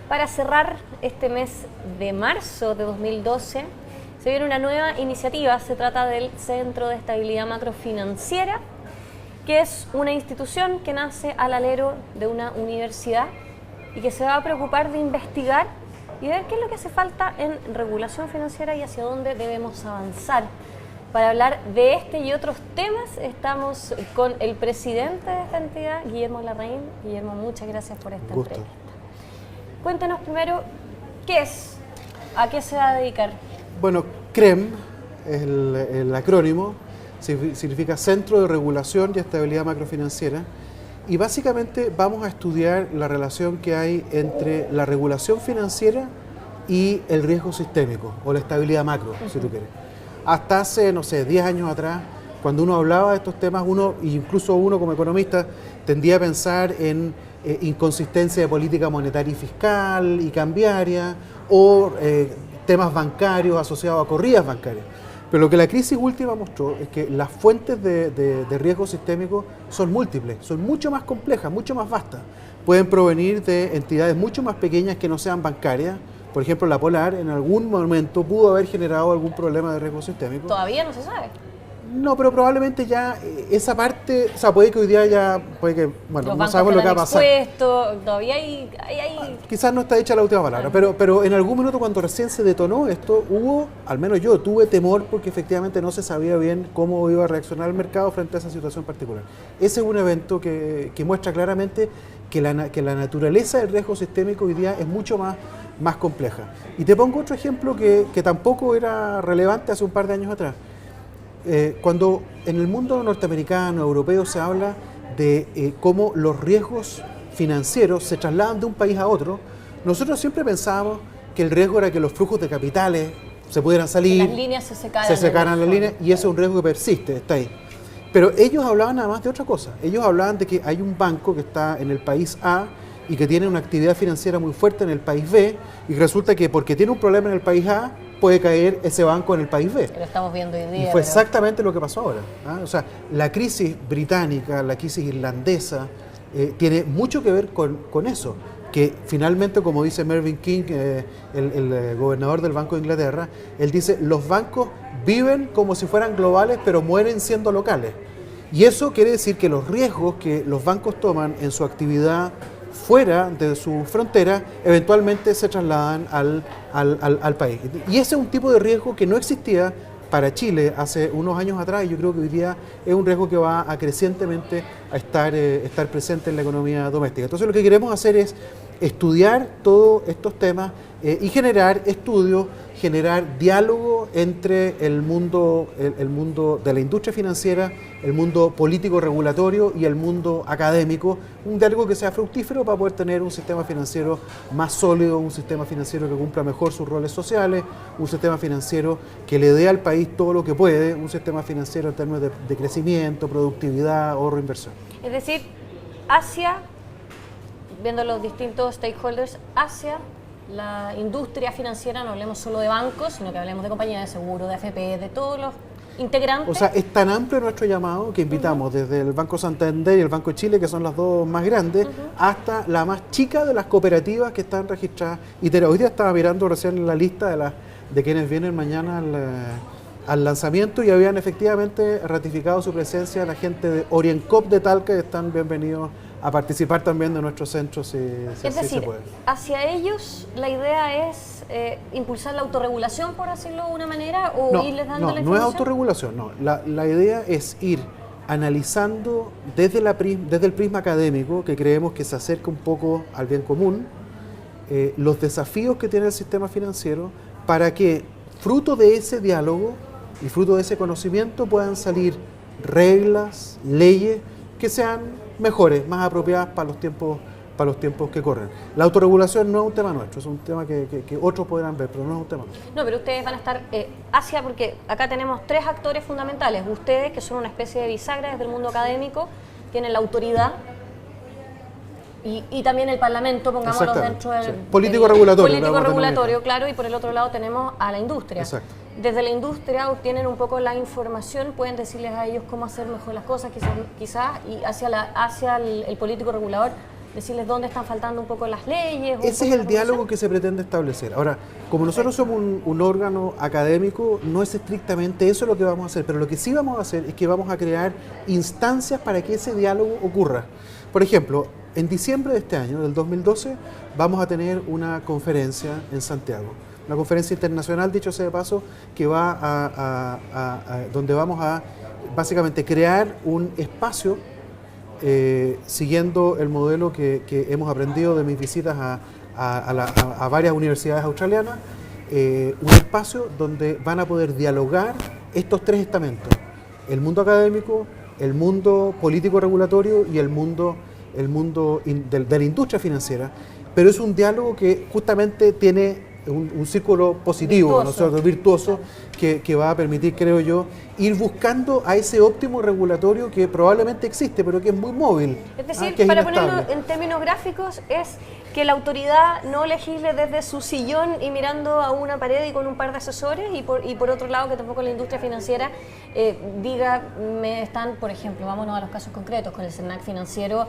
Para cerrar este mes de marzo de 2012, se viene una nueva iniciativa. Se trata del Centro de Estabilidad Macrofinanciera, que es una institución que nace al alero de una universidad y que se va a preocupar de investigar y ver qué es lo que hace falta en regulación financiera y hacia dónde debemos avanzar. Para hablar de este y otros temas, estamos con el presidente de esta entidad, Guillermo Larraín. Guillermo, muchas gracias por esta entrevista. Cuéntanos primero, ¿qué es? ¿A qué se va a dedicar? Bueno, CREM es el acrónimo, significa Centro de Regulación y Estabilidad Macrofinanciera, y básicamente vamos a estudiar la relación que hay entre la regulación financiera y el riesgo sistémico, o la estabilidad macro, si tú quieres. Hasta hace, no sé, 10 años atrás, cuando uno hablaba de estos temas, incluso uno como economista, tendía a pensar en inconsistencia de política monetaria y fiscal y cambiaria, o temas bancarios asociados a corridas bancarias. Pero lo que la crisis última mostró es que las fuentes de riesgo sistémico son múltiples, son mucho más complejas, mucho más vastas. Pueden provenir de entidades mucho más pequeñas que no sean bancarias. Por ejemplo, la Polar en algún momento pudo haber generado algún problema de riesgo sistémico. Todavía no se sabe. No, pero probablemente ya esa parte, o sea, puede que hoy día ya, puede que, bueno, no sabemos lo que va a pasar. Todavía hay... Quizás no está hecha la última palabra, pero en algún minuto cuando recién se detonó esto, al menos yo tuve temor porque efectivamente no se sabía bien cómo iba a reaccionar el mercado frente a esa situación particular. Ese es un evento que muestra claramente que la naturaleza del riesgo sistémico hoy día es mucho más compleja. Y te pongo otro ejemplo que tampoco era relevante hace un par de años atrás. Cuando en el mundo norteamericano, europeo, se habla de cómo los riesgos financieros se trasladan de un país a otro, nosotros siempre pensábamos que el riesgo era que los flujos de capitales se pudieran salir, que las líneas se secaran las líneas, y ese es un riesgo que persiste, está ahí. Pero ellos hablaban nada más de otra cosa. Ellos hablaban de que hay un banco que está en el país A y que tiene una actividad financiera muy fuerte en el país B, y resulta que porque tiene un problema en el país A, puede caer ese banco en el país B. Lo estamos viendo hoy día. Y fue exactamente lo que pasó ahora. O sea, la crisis británica, la crisis irlandesa, tiene mucho que ver con eso, que finalmente, como dice Mervyn King, el gobernador del Banco de Inglaterra, él dice, los bancos viven como si fueran globales, pero mueren siendo locales. Y eso quiere decir que los riesgos que los bancos toman en su actividad fuera de su frontera, eventualmente se trasladan al país. Y ese es un tipo de riesgo que no existía para Chile hace unos años atrás, y yo creo que hoy día es un riesgo que va a crecientemente a estar presente en la economía doméstica. Entonces lo que queremos hacer es estudiar todos estos temas y generar estudios, generar diálogo entre el mundo de la industria financiera, el mundo político regulatorio y el mundo académico, un diálogo que sea fructífero para poder tener un sistema financiero más sólido, un sistema financiero que cumpla mejor sus roles sociales, un sistema financiero que le dé al país todo lo que puede, un sistema financiero en términos de crecimiento, productividad, ahorro, inversión. Es decir, viendo los distintos stakeholders, hacia la industria financiera, no hablemos solo de bancos, sino que hablemos de compañías de seguro, de AFP, de todos los integrantes. O sea, es tan amplio nuestro llamado que invitamos desde el Banco Santander y el Banco de Chile, que son las dos más grandes, hasta la más chica de las cooperativas que están registradas. Y hoy día estaba mirando recién la lista de quienes vienen mañana al lanzamiento, y habían efectivamente ratificado su presencia la gente de Oriencop de Talca, que están bienvenidos a participar también de nuestros centros, si se puede. Hacia ellos la idea es impulsar la autorregulación, por decirlo de una manera, o irles dando la información. No es autorregulación, no. La idea es ir analizando desde el prisma académico, que creemos que se acerca un poco al bien común, los desafíos que tiene el sistema financiero, para que fruto de ese diálogo y fruto de ese conocimiento puedan salir reglas, leyes que sean mejores, más apropiadas para los tiempos que corren. La autorregulación no es un tema nuestro, es un tema que otros podrán ver, pero no es un tema nuestro. No, pero ustedes van a estar porque acá tenemos tres actores fundamentales. Ustedes, que son una especie de bisagra desde el mundo académico, tienen la autoridad y también el Parlamento, pongámoslo dentro del... Político regulatorio. Político regulatorio, claro, y por el otro lado tenemos a la industria. Exacto. desde la industria obtienen un poco la información, pueden decirles a ellos cómo hacer mejor las cosas, quizás y hacia el político regulador, decirles dónde están faltando un poco las leyes. Ese es el diálogo que se pretende establecer. Ahora, como nosotros somos un órgano académico, no es estrictamente eso lo que vamos a hacer, pero lo que sí vamos a hacer es que vamos a crear instancias para que ese diálogo ocurra. Por ejemplo, en diciembre de este año, del 2012, vamos a tener una conferencia en Santiago. Una conferencia internacional, dicho sea de paso, que va donde vamos a básicamente crear un espacio siguiendo el modelo que hemos aprendido de mis visitas a varias universidades australianas, un espacio donde van a poder dialogar estos tres estamentos: el mundo académico, el mundo político regulatorio y el mundo de la industria financiera, pero es un diálogo que justamente tiene un círculo positivo, virtuoso, que va a permitir, creo yo, ir buscando a ese óptimo regulatorio que probablemente existe, pero que es muy móvil. Es decir, que es para inestable. ponerlo en términos gráficos, es que la autoridad no legisle desde su sillón y mirando a una pared y con un par de asesores, y por otro lado que tampoco la industria financiera diga, por ejemplo, vámonos a los casos concretos, con el CERNAC financiero.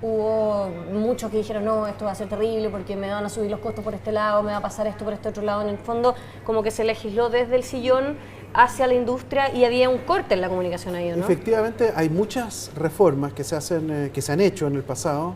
Hubo muchos que dijeron, no, esto va a ser terrible porque me van a subir los costos por este lado, me va a pasar esto por este otro lado. En el fondo, como que se legisló desde el sillón hacia la industria y había un corte en la comunicación ahí, ¿no? Efectivamente, hay muchas reformas que se han hecho en el pasado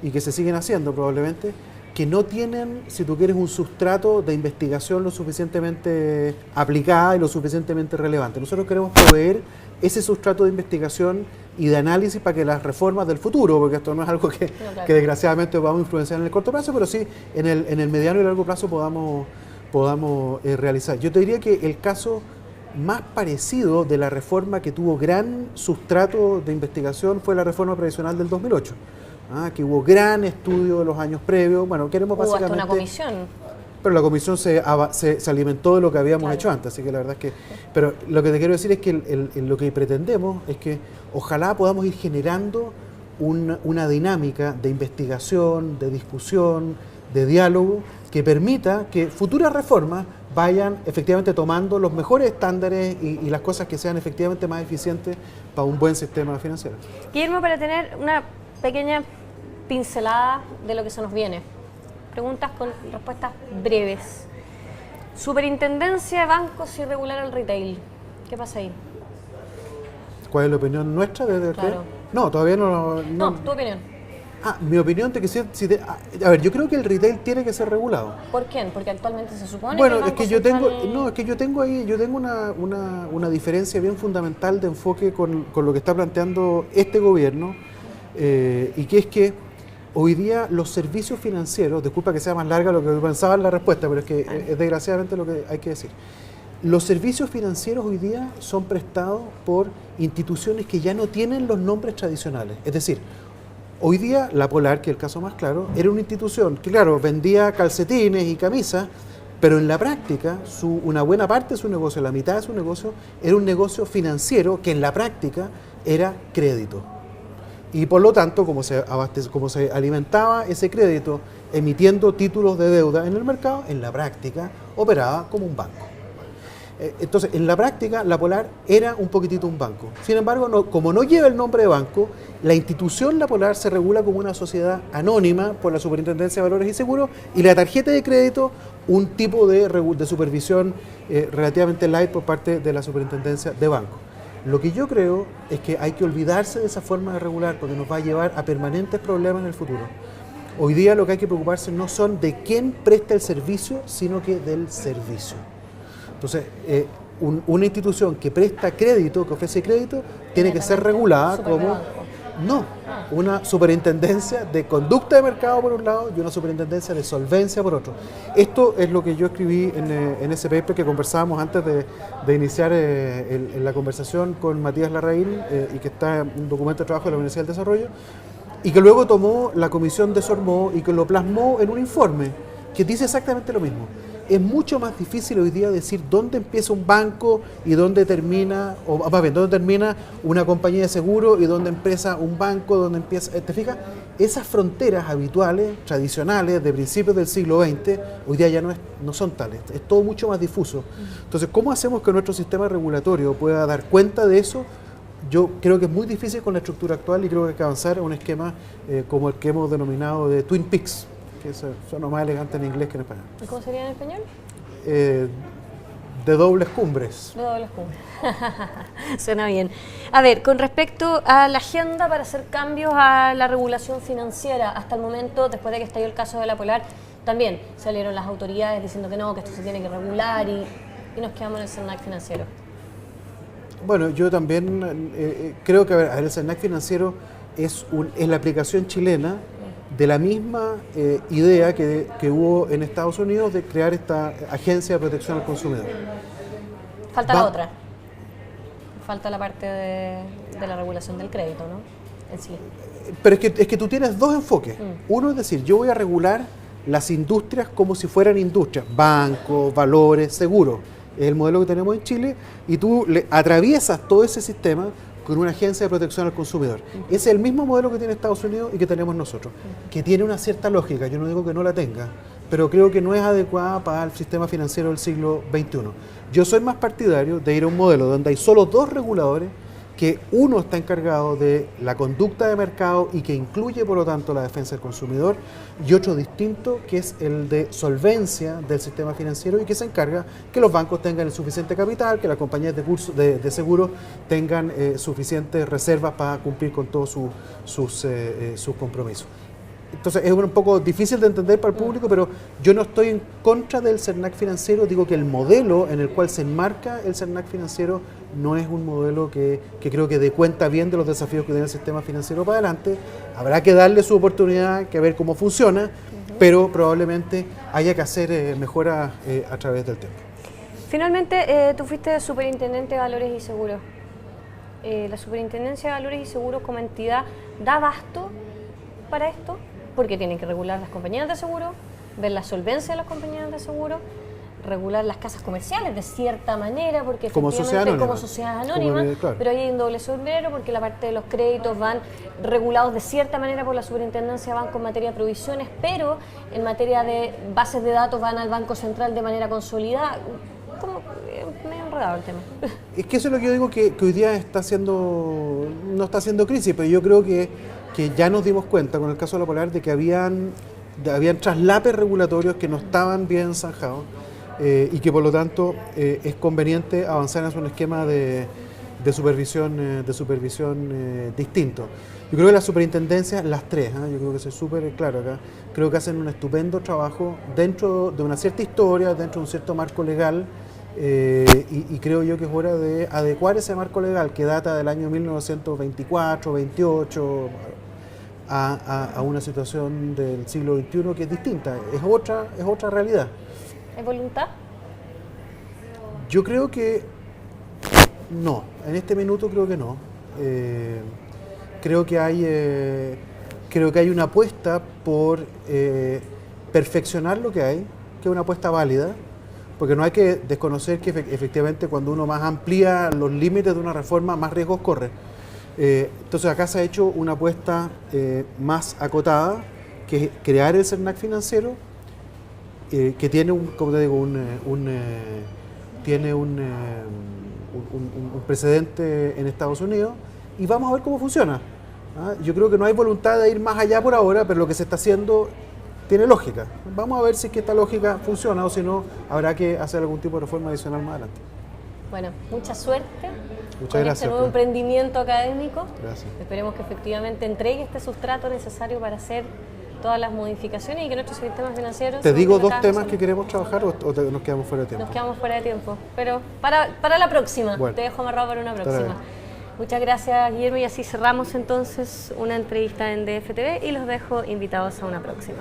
y que se siguen haciendo probablemente, que no tienen, si tú quieres, un sustrato de investigación lo suficientemente aplicada y lo suficientemente relevante. Nosotros queremos proveer ese sustrato de investigación y de análisis para que las reformas del futuro, porque esto no es algo que desgraciadamente vamos a influenciar en el corto plazo, pero sí en el mediano y largo plazo podamos realizar. Yo te diría que el caso más parecido de la reforma que tuvo gran sustrato de investigación fue la reforma previsional del 2008, que hubo gran estudio de los años previos. Bueno, queremos básicamente... Hubo hasta una comisión. Pero la comisión se alimentó de lo que habíamos hecho antes, así que la verdad es que... Pero lo que te quiero decir es que lo que pretendemos es que ojalá podamos ir generando una dinámica de investigación, de discusión, de diálogo, que permita que futuras reformas vayan efectivamente tomando los mejores estándares y las cosas que sean efectivamente más eficientes para un buen sistema financiero. Guillermo, para tener una pequeña pincelada de lo que se nos viene. Preguntas con respuestas breves. Superintendencia de bancos y regular el retail. ¿Qué pasa ahí? ¿Cuál es la opinión nuestra? Claro. No, todavía no. No, tu opinión. Mi opinión de que a ver, yo creo que el retail tiene que ser regulado. ¿Por quién? Porque actualmente se supone bueno, que el es que yo tengo una diferencia bien fundamental de enfoque con lo que está planteando este gobierno, y que es que hoy día los servicios financieros, disculpa que sea más larga lo que pensaba en la respuesta, pero es que es desgraciadamente lo que hay que decir. Los servicios financieros hoy día son prestados por instituciones que ya no tienen los nombres tradicionales. Es decir, hoy día la Polar, que es el caso más claro, era una institución que, claro, vendía calcetines y camisas, pero en la práctica una buena parte de su negocio, la mitad de su negocio, era un negocio financiero que en la práctica era crédito. Y por lo tanto, como se alimentaba ese crédito emitiendo títulos de deuda en el mercado, en la práctica operaba como un banco. Entonces, en la práctica, la Polar era un poquitito un banco. Sin embargo, como no lleva el nombre de banco, la institución La Polar se regula como una sociedad anónima por la Superintendencia de Valores y Seguros, y la tarjeta de crédito un tipo de supervisión relativamente light por parte de la Superintendencia de Bancos. Lo que yo creo es que hay que olvidarse de esa forma de regular, porque nos va a llevar a permanentes problemas en el futuro. Hoy día lo que hay que preocuparse no son de quién presta el servicio, sino que del servicio. Entonces, una institución que presta crédito, que ofrece crédito, tiene que ser regulada como una superintendencia de conducta de mercado por un lado y una superintendencia de solvencia por otro. Esto es lo que yo escribí en ese paper que conversábamos antes de iniciar la conversación con Matías Larraín, y que está en un documento de trabajo de la Universidad del Desarrollo, y que luego tomó la comisión de Sormó y que lo plasmó en un informe que dice exactamente lo mismo. es mucho más difícil hoy día decir dónde empieza un banco y dónde termina, o más bien, dónde termina una compañía de seguro y dónde empieza un banco, dónde empieza, ¿te fijas? Esas fronteras habituales, tradicionales, de principios del siglo XX, hoy día ya no son tales, es todo mucho más difuso. Entonces, ¿cómo hacemos que nuestro sistema regulatorio pueda dar cuenta de eso? Yo creo que es muy difícil con la estructura actual y creo que hay que avanzar a un esquema como el que hemos denominado de Twin Peaks, que suena más elegante en inglés que en español. ¿Y cómo sería en español? De dobles cumbres. De dobles cumbres. Suena bien. A ver, con respecto a la agenda para hacer cambios a la regulación financiera, hasta el momento, después de que estalló el caso de la Polar, también salieron las autoridades diciendo que no, que esto se tiene que regular y nos quedamos en el CERNAC financiero. Bueno, yo también creo que, a ver, el CERNAC financiero es la aplicación chilena de la misma idea que hubo en Estados Unidos de crear esta agencia de protección al consumidor. Falta la otra. Falta la parte de la regulación del crédito, ¿no? En sí. Pero es que tú tienes dos enfoques. Uno es decir, yo voy a regular las industrias como si fueran industrias, bancos, valores, seguros. Es el modelo que tenemos en Chile y tú atraviesas todo ese sistema con una agencia de protección al consumidor. Ese es el mismo modelo que tiene Estados Unidos y que tenemos nosotros, que tiene una cierta lógica, yo no digo que no la tenga, pero creo que no es adecuada para el sistema financiero del siglo XXI. Yo soy más partidario de ir a un modelo donde hay solo dos reguladores, que uno está encargado de la conducta de mercado y que incluye, por lo tanto, la defensa del consumidor, y otro distinto, que es el de solvencia del sistema financiero y que se encarga que los bancos tengan el suficiente capital, que las compañías de seguros tengan suficientes reservas para cumplir con todos sus compromisos. Entonces es un poco difícil de entender para el público, pero yo no estoy en contra del CERNAC financiero, digo que el modelo en el cual se enmarca el CERNAC financiero no es un modelo que creo que dé cuenta bien de los desafíos que tiene el sistema financiero para adelante. Habrá que darle su oportunidad, que ver cómo funciona, pero probablemente haya que hacer mejoras a través del tiempo. Finalmente, tú fuiste superintendente de Valores y Seguros. ¿La Superintendencia de Valores y Seguros como entidad da abasto para esto? Porque tienen que regular las compañías de seguro, ver la solvencia de las compañías de seguro, regular las casas comerciales de cierta manera, porque como efectivamente como sociedad anónima, claro. Pero ahí hay un doble sombrero porque la parte de los créditos van regulados de cierta manera por la superintendencia de banco en materia de provisiones, pero en materia de bases de datos van al Banco Central de manera consolidada. Como medio enredado el tema. Es que eso es lo que yo digo que hoy día no está haciendo crisis, pero yo creo que ya nos dimos cuenta con el caso de la Polar de que habían traslapes regulatorios que no estaban bien zanjados y que por lo tanto es conveniente avanzar en un esquema de supervisión distinto. Yo creo que las superintendencias, las tres, yo creo que soy súper claro acá, creo que hacen un estupendo trabajo dentro de una cierta historia, dentro de un cierto marco legal. Y creo yo que es hora de adecuar ese marco legal que data del año 1924, 28 a una situación del siglo XXI que es distinta, es otra realidad. ¿Es voluntad? Yo creo que no, en este minuto creo que no. Creo que hay una apuesta por perfeccionar lo que hay, que es una apuesta válida. Porque no hay que desconocer que efectivamente cuando uno más amplía los límites de una reforma, más riesgos corre. Entonces acá se ha hecho una apuesta más acotada, que es crear el CERNAC financiero, que tiene un precedente en Estados Unidos, y vamos a ver cómo funciona. Yo creo que no hay voluntad de ir más allá por ahora, pero lo que se está haciendo tiene lógica. Vamos a ver si es que esta lógica funciona o si no, habrá que hacer algún tipo de reforma adicional más adelante. Bueno, mucha suerte. Muchas gracias. Este nuevo emprendimiento académico. Gracias. Esperemos que efectivamente entregue este sustrato necesario para hacer todas las modificaciones y que nuestros sistemas financieros... ¿Te digo dos temas que queremos trabajar o nos quedamos fuera de tiempo? Nos quedamos fuera de tiempo, pero para la próxima. Bueno, te dejo amarrado para una próxima. Muchas gracias, Guillermo, y así cerramos entonces una entrevista en DFTV y los dejo invitados a una próxima.